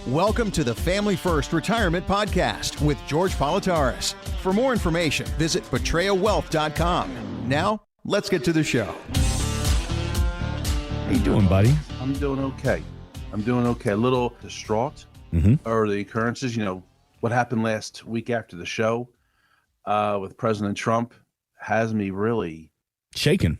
Welcome to the Family First Retirement Podcast with George Politarhos. For more information, visit betrayowealth.com. Now, let's get to the show. How you doing, buddy? I'm doing okay. A little distraught over the occurrences. You know, what happened last week after the show with President Trump has me really shaken.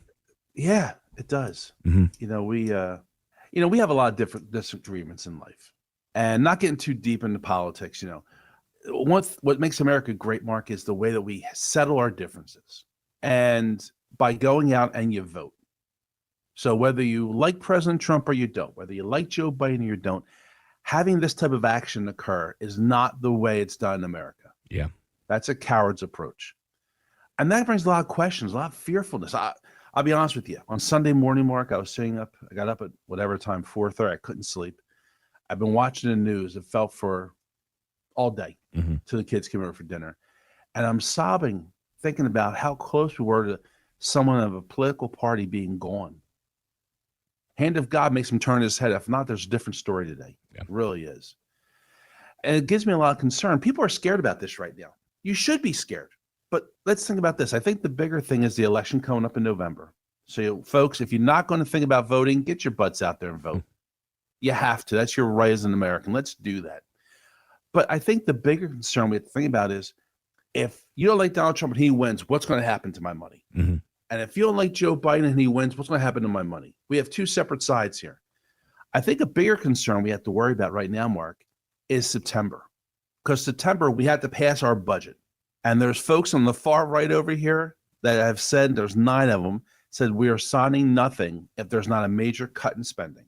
Yeah, it does. Mm-hmm. We have a lot of different disagreements in life. And not getting too deep into politics, what makes America great, Mark, is the way that we settle our differences. And by going out and you vote. So whether you like President Trump or you don't, whether you like Joe Biden or you don't, having this type of action occur is not the way it's done in America. Yeah. That's a coward's approach. And that brings a lot of questions, a lot of fearfulness. I'll be honest with you. On Sunday morning, Mark, I got up at whatever time, 4:30. I couldn't sleep. I've been watching the news. It felt for all day till the kids came over for dinner. And I'm sobbing, thinking about how close we were to someone of a political party being gone. Hand of God makes him turn his head. If not, there's a different story today. Yeah. It really is. And it gives me a lot of concern. People are scared about this right now. You should be scared. But let's think about this. I think the bigger thing is the election coming up in November. So, folks, if you're not going to think about voting, get your butts out there and vote. You have to. That's your right as an American. Let's do that. But I think the bigger concern we have to think about is if you don't like Donald Trump and he wins, what's going to happen to my money? Mm-hmm. And if you don't like Joe Biden and he wins, what's going to happen to my money? We have two separate sides here. I think a bigger concern we have to worry about right now, Mark, is September. Because September, we had to pass our budget. And there's folks on the far right over here that have said, there's 9 of them, said we are signing nothing if there's not a major cut in spending.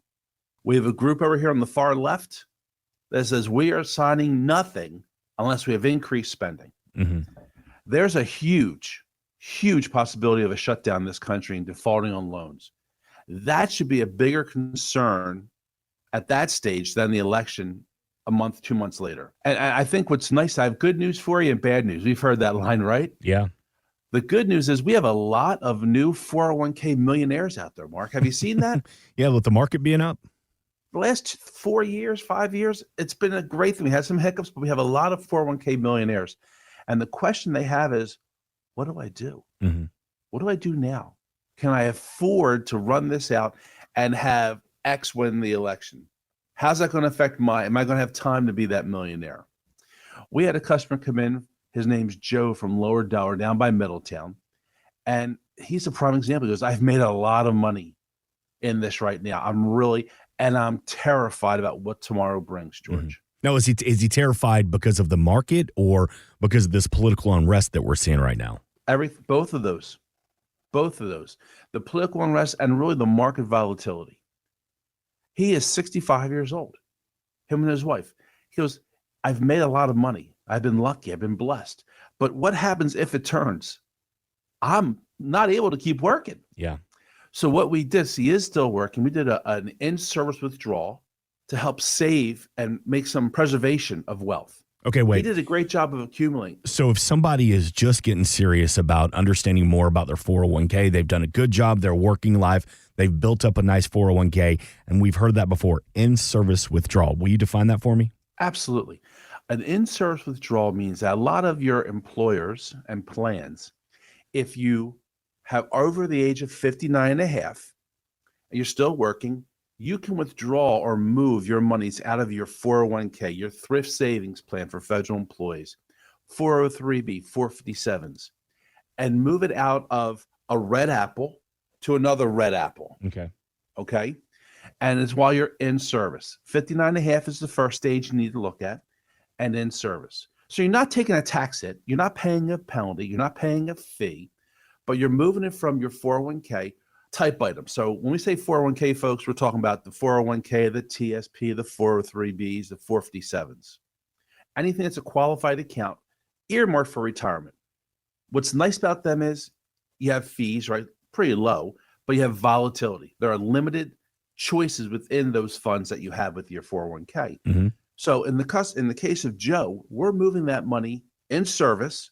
We have a group over here on the far left that says we are signing nothing unless we have increased spending. Mm-hmm. There's a huge possibility of a shutdown in this country and defaulting on loans. That should be a bigger concern at that stage than the election a month, 2 months later. And I think what's nice, I have good news for you and bad news. We've heard that line, right? Yeah. The good news is we have a lot of new 401k millionaires out there, Mark. Have you seen that? Yeah, with the market being up. The last 4 years, 5 years, it's been a great thing. We had some hiccups, but we have a lot of 401k millionaires. And the question they have is, what do I do? Mm-hmm. What do I do now? Can I afford to run this out and have X win the election? How's that going to affect am I going to have time to be that millionaire? We had a customer come in. His name's Joe from Lower Delaware down by Middletown. And he's a prime example. He goes, I've made a lot of money in this right now. I'm terrified about what tomorrow brings, George. Mm-hmm. Now, is he terrified because of the market or because of this political unrest that we're seeing right now? Both of those. The political unrest and really the market volatility. He is 65 years old, him and his wife. He goes, I've made a lot of money. I've been lucky. I've been blessed. But what happens if it turns? I'm not able to keep working. Yeah. So what we did, he is still working. We did an in-service withdrawal to help save and make some preservation of wealth. Okay, wait. He did a great job of accumulating. So if somebody is just getting serious about understanding more about their 401k, they've done a good job, they're working life, they've built up a nice 401k, and we've heard that before, in-service withdrawal. Will you define that for me? Absolutely. An in-service withdrawal means that a lot of your employers and plans, if you have over the age of 59 and a half, and you're still working, you can withdraw or move your monies out of your 401k, your thrift savings plan for federal employees, 403b, 457s, and move it out of a red apple to another red apple. Okay. And it's while you're in service. 59 and a half is the first stage you need to look at, and in service. So you're not taking a tax hit. You're not paying a penalty. You're not paying a fee, but you're moving it from your 401k type item. So when we say 401k, folks, we're talking about the 401k, the TSP, the 403bs, the 457s. Anything that's a qualified account earmarked for retirement. What's nice about them is you have fees, right? Pretty low, but you have volatility. There are limited choices within those funds that you have with your 401k. Mm-hmm. So in the case of Joe, we're moving that money in service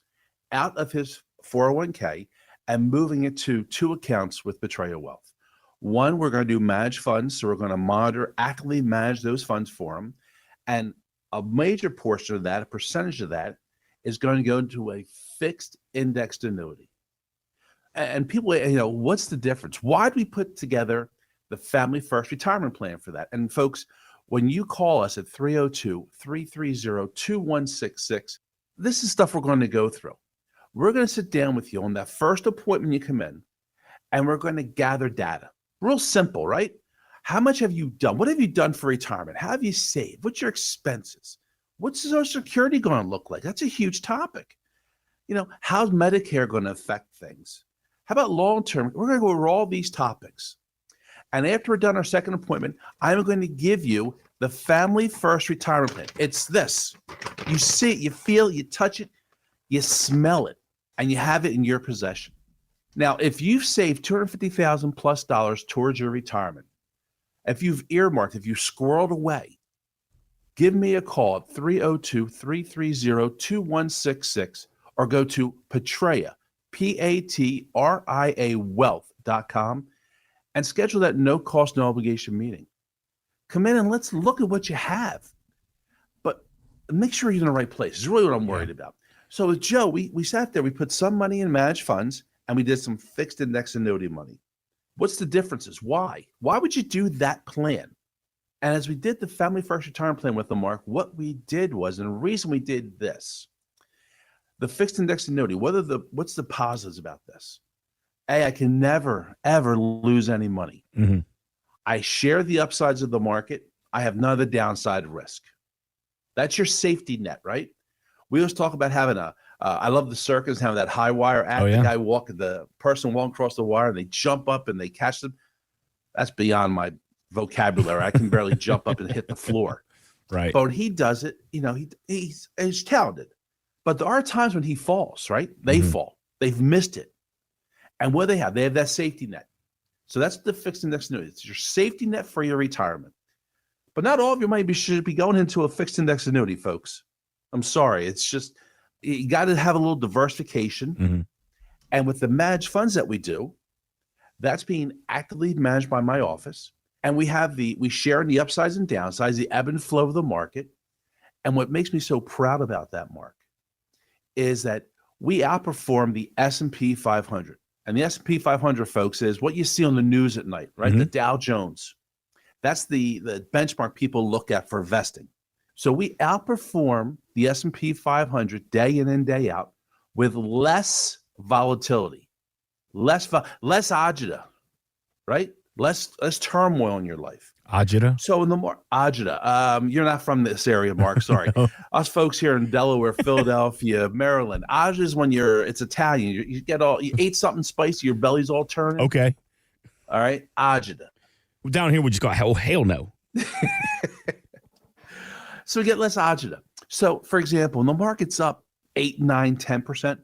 out of his 401k and moving it to 2 accounts with Betrayo Wealth. One, we're going to do managed funds. So we're going to actively manage those funds for him. And a major portion of that, a percentage of that, is going to go into a fixed indexed annuity. And people, what's the difference? Why do we put together the Family First Retirement Plan for that? And folks, when you call us at 302-330-2166, this is stuff we're going to go through. We're going to sit down with you on that first appointment you come in, and we're going to gather data. Real simple, right? How much have you done? What have you done for retirement? How have you saved? What's your expenses? What's Social Security going to look like? That's a huge topic. How's Medicare going to affect things? How about long-term? We're going to go over all these topics. And after we're done our second appointment, I'm going to give you the Family First Retirement Plan. It's this. You see it, you feel it, you touch it, you smell it, and you have it in your possession. Now, if you've saved $250,000 plus towards your retirement, if you've earmarked, if you've squirreled away, give me a call at 302-330-2166 or go to Patria, Patria wealth.com and schedule that no cost, no obligation meeting. Come in and let's look at what you have, but make sure you're in the right place. Is really what I'm worried about. So with Joe, we sat there, we put some money in managed funds and we did some fixed index annuity money. What's the differences? Why? Why would you do that plan? And as we did the Family First Retirement Plan with the Mark, what we did was, and the reason we did this, the fixed index annuity, what's the positives about this? A, I can never, ever lose any money. Mm-hmm. I share the upsides of the market. I have none of the downside risk. That's your safety net, right? We always talk about having I love the circus, having that high wire act. The guy the person walking across the wire and they jump up and they catch them. That's beyond my vocabulary. I can barely jump up and hit the floor. Right. But when he does it, he's talented. But there are times when he falls, right? They fall. They've missed it. And what do they have? They have that safety net. So that's the fixed index annuity. It's your safety net for your retirement. But not all of your money should be going into a fixed index annuity, folks. I'm sorry. It's just, you got to have a little diversification. Mm-hmm. And with the managed funds that we do, that's being actively managed by my office. And we share in the upsides and downsides, the ebb and flow of the market. And what makes me so proud about that, Mark, is that we outperform the S&P 500. And the S&P 500, folks, is what you see on the news at night, right? Mm-hmm. The Dow Jones. That's the benchmark people look at for investing. So we outperform the S&P 500 day in and day out with less volatility, less agita, right? Less turmoil in your life. Agita? So in the more agita, you're not from this area, Mark. Sorry. No. Us folks here in Delaware, Philadelphia, Maryland. Agita is when it's Italian. You ate something spicy, your belly's all turning. Okay. All right. Agita. Down here, we just go, oh, hell no. So we get less agita. So, for example, when the market's up 8, 9, 10%,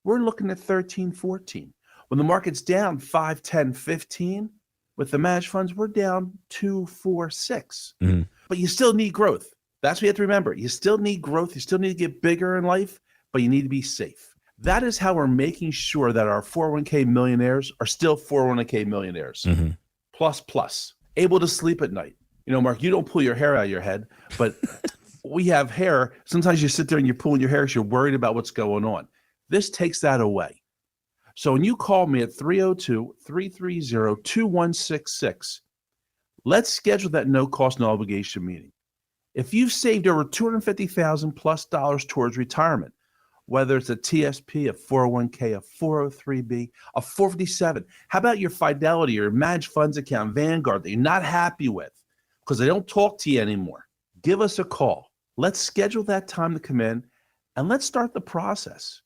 we're looking at 13, 14. When the market's down 5, 10, 15, with the managed funds, we're down 2, 4, 6. Mm-hmm. But you still need growth. That's what you have to remember. You still need growth. You still need to get bigger in life, but you need to be safe. That is how we're making sure that our 401k millionaires are still 401k millionaires. Mm-hmm. Plus, able to sleep at night. Mark, you don't pull your hair out of your head, but we have hair. Sometimes you sit there and you're pulling your hair because you're worried about what's going on. This takes that away. So when you call me at 302-330-2166, let's schedule that no cost, no obligation meeting. If you've saved over $250,000 plus towards retirement, whether it's a TSP, a 401k, a 403b, a 457, how about your Fidelity or managed funds account, Vanguard, that you're not happy with because they don't talk to you anymore? Give us a call. Let's schedule that time to come in and let's start the process.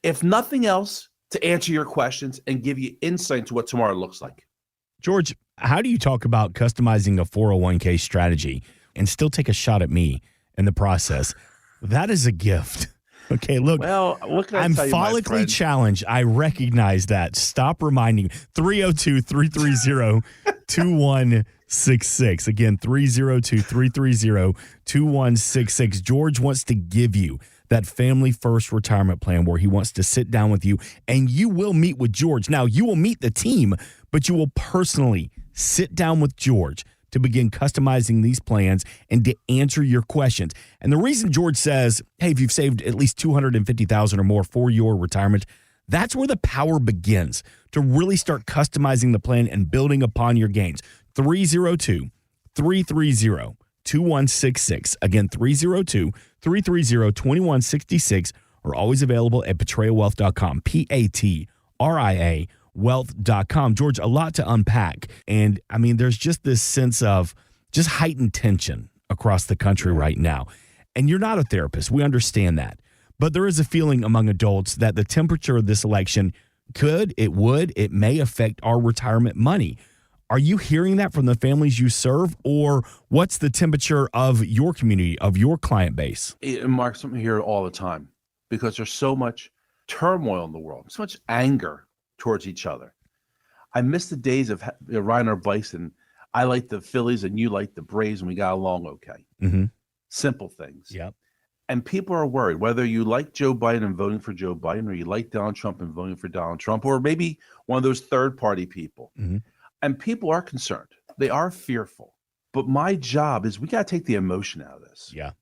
If nothing else, to answer your questions and give you insight into what tomorrow looks like. George, how do you talk about customizing a 401k strategy and still take a shot at me in the process? That is a gift. Okay, look, well, what can I I'm tell you, follically challenged. I recognize that. Stop reminding. 302-330-2166. Again, 302-330-2166. George wants to give you that Family First Retirement Plan where he wants to sit down with you, and you will meet with George. Now, you will meet the team, but you will personally sit down with George to begin customizing these plans and to answer your questions. And the reason George says, hey, if you've saved at least $250,000 or more for your retirement, that's where the power begins to really start customizing the plan and building upon your gains. 302-330-2166. Again, 302-330-2166 are always available at PatriaWealth.com. P-A-T-R-I-A wealth.com. George, a lot to unpack. And I mean, there's just this sense of just heightened tension across the country right now. And you're not a therapist. We understand that. But there is a feeling among adults that the temperature of this election it may affect our retirement money. Are you hearing that from the families you serve, or what's the temperature of your community, of your client base? Mark, something here all the time because there's so much turmoil in the world, so much anger towards each other. I miss the days of riding our bikes and I like the Phillies and you like the Braves and we got along okay. Mm-hmm. Simple things. Yep. And people are worried whether you like Joe Biden and voting for Joe Biden, or you like Donald Trump and voting for Donald Trump, or maybe one of those third-party people. Mm-hmm. And people are concerned. They are fearful. But my job is we got to take the emotion out of this. Yeah.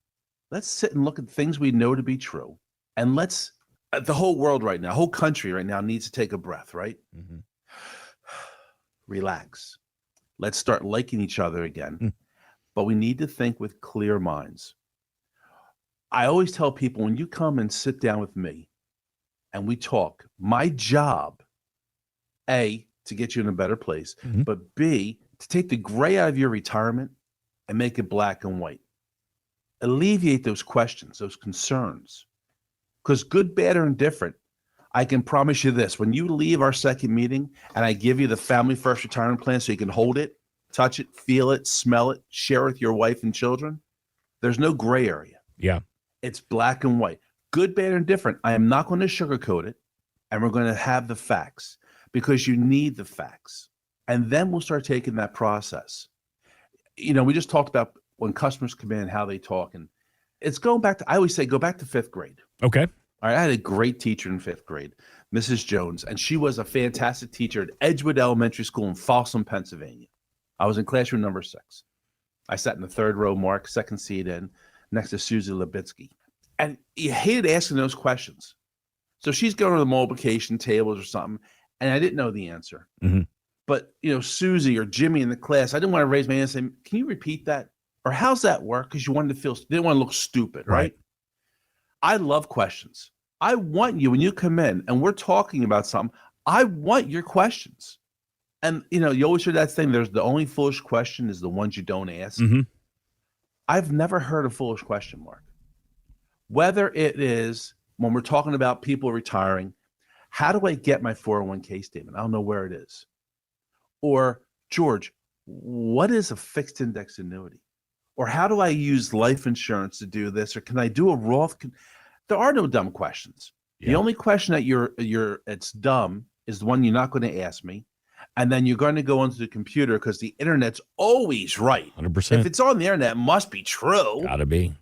Let's sit and look at things we know to be true. And the whole world right now, whole country right now needs to take a breath, right? Mm-hmm. Relax. Let's start liking each other again. Mm. But we need to think with clear minds. I always tell people, when you come and sit down with me and we talk, my job, A, to get you in a better place, mm-hmm. but B, to take the gray out of your retirement and make it black and white. Alleviate those questions, those concerns. Because good, bad, or indifferent, I can promise you this. When you leave our second meeting and I give you the Family First Retirement Plan so you can hold it, touch it, feel it, smell it, share with your wife and children, there's no gray area. Yeah. It's black and white. Good, bad, or indifferent. I am not going to sugarcoat it, and we're going to have the facts because you need the facts. And then we'll start taking that process. You know, we just talked about when customers come in, how they talk. And it's going back to, I always say, go back to fifth grade. Okay. All right. I had a great teacher in fifth grade, Mrs. Jones, and she was a fantastic teacher at Edgewood Elementary School in Folsom, Pennsylvania. I was in classroom number 6. I sat in the third row, Mark, second seat in, next to Susie Lebitsky. And you hated asking those questions. So she's going to the multiplication tables or something, and I didn't know the answer. Mm-hmm. But, you know, Susie or Jimmy in the class, I didn't want to raise my hand and say, can you repeat that? Or how's that work? Because you wanted to didn't want to look stupid, right? I love questions. I want you, when you come in and we're talking about something, I want your questions. And, you know, you always hear that thing, there's the only foolish question is the ones you don't ask. Mm-hmm. I've never heard a foolish question, Mark. Whether it is when we're talking about people retiring, how do I get my 401k statement? I don't know where it is. Or, George, what is a fixed index annuity? Or how do I use life insurance to do this? Or can I do a Roth? There are no dumb questions. Yeah. The only question that it's dumb is the one you're not going to ask me. And then you're going to go onto the computer because the internet's always right. 100%. If it's on the internet, it must be true. Gotta be.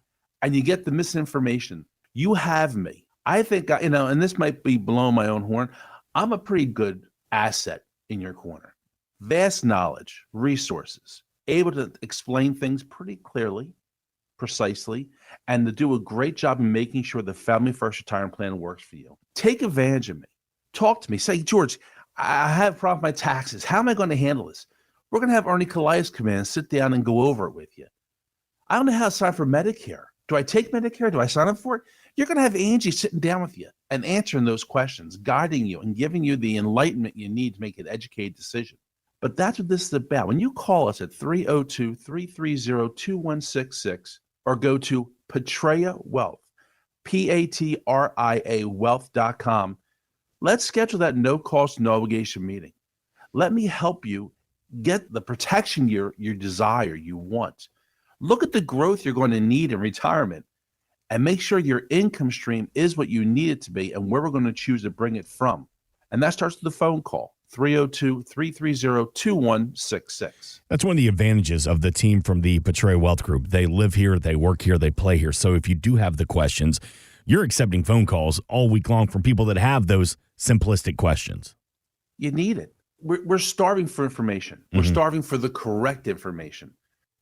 And you get the misinformation. You have me. I think, and this might be blowing my own horn, I'm a pretty good asset in your corner. Vast knowledge, resources, able to explain things pretty clearly, precisely, and to do a great job in making sure the Family First Retirement Plan works for you. Take advantage of me. Talk to me. Say, George, I have a problem with my taxes. How am I going to handle this? We're going to have Ernie Calais come in and sit down and go over it with you. I don't know how to sign for Medicare. Do I take Medicare? Do I sign up for it? You're going to have Angie sitting down with you and answering those questions, guiding you and giving you the enlightenment you need to make an educated decision. But that's what this is about. When you call us at 302-330-2166 or go to Patria Wealth, P-A-T-R-I-A wealth.com, let's schedule that no-cost, no-obligation meeting. Let me help you get the protection you desire, you want. Look at the growth you're going to need in retirement and make sure your income stream is what you need it to be and where we're going to choose to bring it from. And that starts with the phone call, 302-330-2166. That's one of the advantages of the team from the Patria Wealth Group. They live here, they work here, they play here. So if you do have the questions, you're accepting phone calls all week long from people that have those simplistic questions. You need it. We're starving for information. We're starving for the correct information.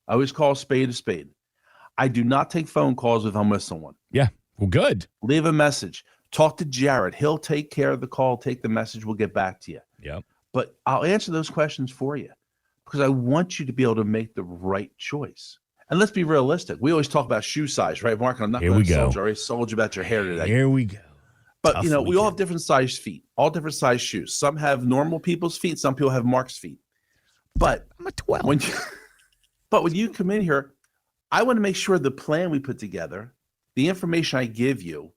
I always call a spade a spade. I do not take phone calls if I'm with someone. Yeah. Well, good. Leave a message. Talk to Jared. He'll take care of the call, take the message. We'll get back to you. Yep. But I'll answer those questions for you because I want you to be able to make the right choice. And let's be realistic. We always talk about shoe size, right, Mark? I'm not going to soldier. I already sold you about your hair today. Here we go. But, we all have different size feet, all different size shoes. Some have normal people's feet. Some people have Mark's feet. But I'm a 12. When you come in here, I want to make sure the plan we put together, the information I give you,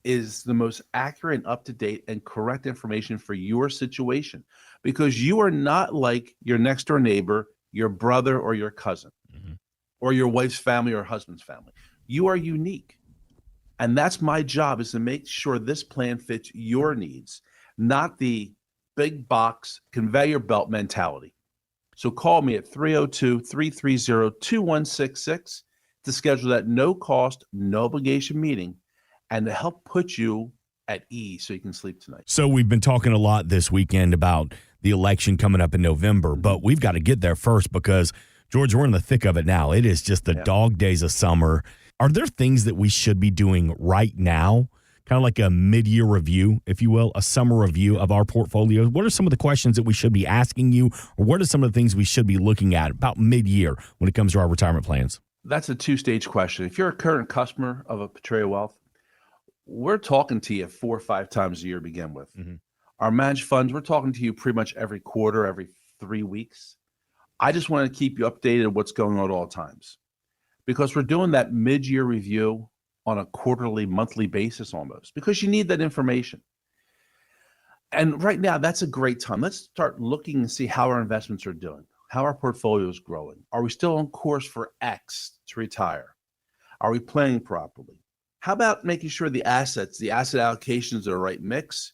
is the most accurate and up-to-date and correct information for your situation. Because you are not like your next-door neighbor, your brother, or your cousin, or your wife's family or husband's family. You are unique. And that's my job, is to make sure this plan fits your needs, not the big box conveyor belt mentality. So call me at 302-330-2166 to schedule that no-cost, no-obligation meeting and to help put you at ease so you can sleep tonight. So we've been talking a lot this weekend about the election coming up in November, but we've got to get there first because, George, we're in the thick of it now. It is just the dog days of summer. Are there things that we should be doing right now, kind of like a mid-year review, if you will, a summer review of our portfolio? What are some of the questions that we should be asking you, or what are some of the things we should be looking at about mid-year when it comes to our retirement plans? That's a two-stage question. If you're a current customer of a Politarhos Wealth, we're talking to you 4 or 5 times a year to begin with. Our managed funds, we're talking to you pretty much every quarter, every 3 weeks. I just want to keep you updated on what's going on at all times because we're doing that mid-year review on a quarterly, monthly basis almost because you need that information. And right now, that's a great time. Let's start looking and see how our investments are doing, how our portfolio is growing. Are we still on course for X to retire? Are we planning properly? How about making sure the asset allocations are the right mix?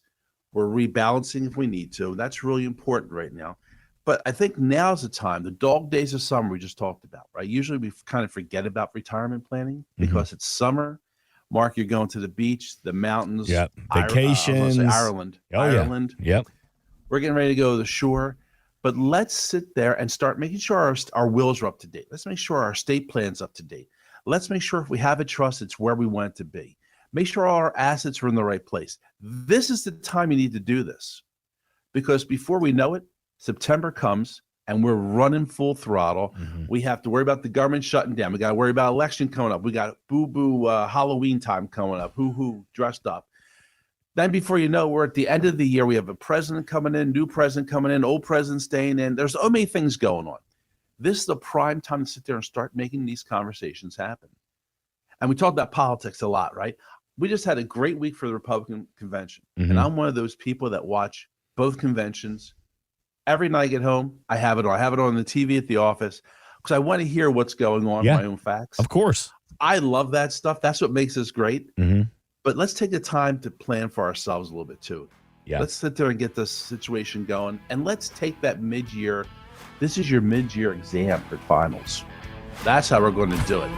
We're rebalancing if we need to. That's really important right now. But I think now's the time, the dog days of summer we just talked about, right? Usually we kind of forget about retirement planning because it's summer. Mark, you're going to the beach, the mountains. Yep. Vacations. Ireland. Ireland. Yeah. Yep. We're getting ready to go to the shore. But let's sit there and start making sure our wills are up to date. Let's make sure our estate plan's up to date. Let's make sure if we have a trust, it's where we want it to be. Make sure all our assets are in the right place. This is the time you need to do this because before we know it, September comes and we're running full throttle. We have to worry about the government shutting down. We got to worry about election coming up. We got boo-boo Halloween time coming up. Hoo-hoo, dressed up. Then before you know, we're at the end of the year. We have a president coming in, new president coming in, old president staying in. There's so many things going on. This is the prime time to sit there and start making these conversations happen. And we talk about politics a lot, right? We just had a great week for the Republican convention. And I'm one of those people that watch both conventions. Every night I get home, I have it on. I have it on the TV at the office because I want to hear what's going on, my own facts. Of course. I love that stuff. That's what makes us great. But let's take the time to plan for ourselves a little bit too. Let's sit there and get this situation going. And let's take that mid-year. This is your mid-year exam for finals. That's how we're going to do it.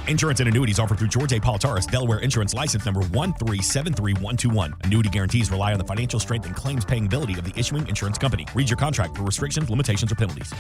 Insurance and annuities offered through George A. Politarhos, Delaware Insurance License Number 1373121. Annuity guarantees rely on the financial strength and claims paying ability of the issuing insurance company. Read your contract for restrictions, limitations, or penalties.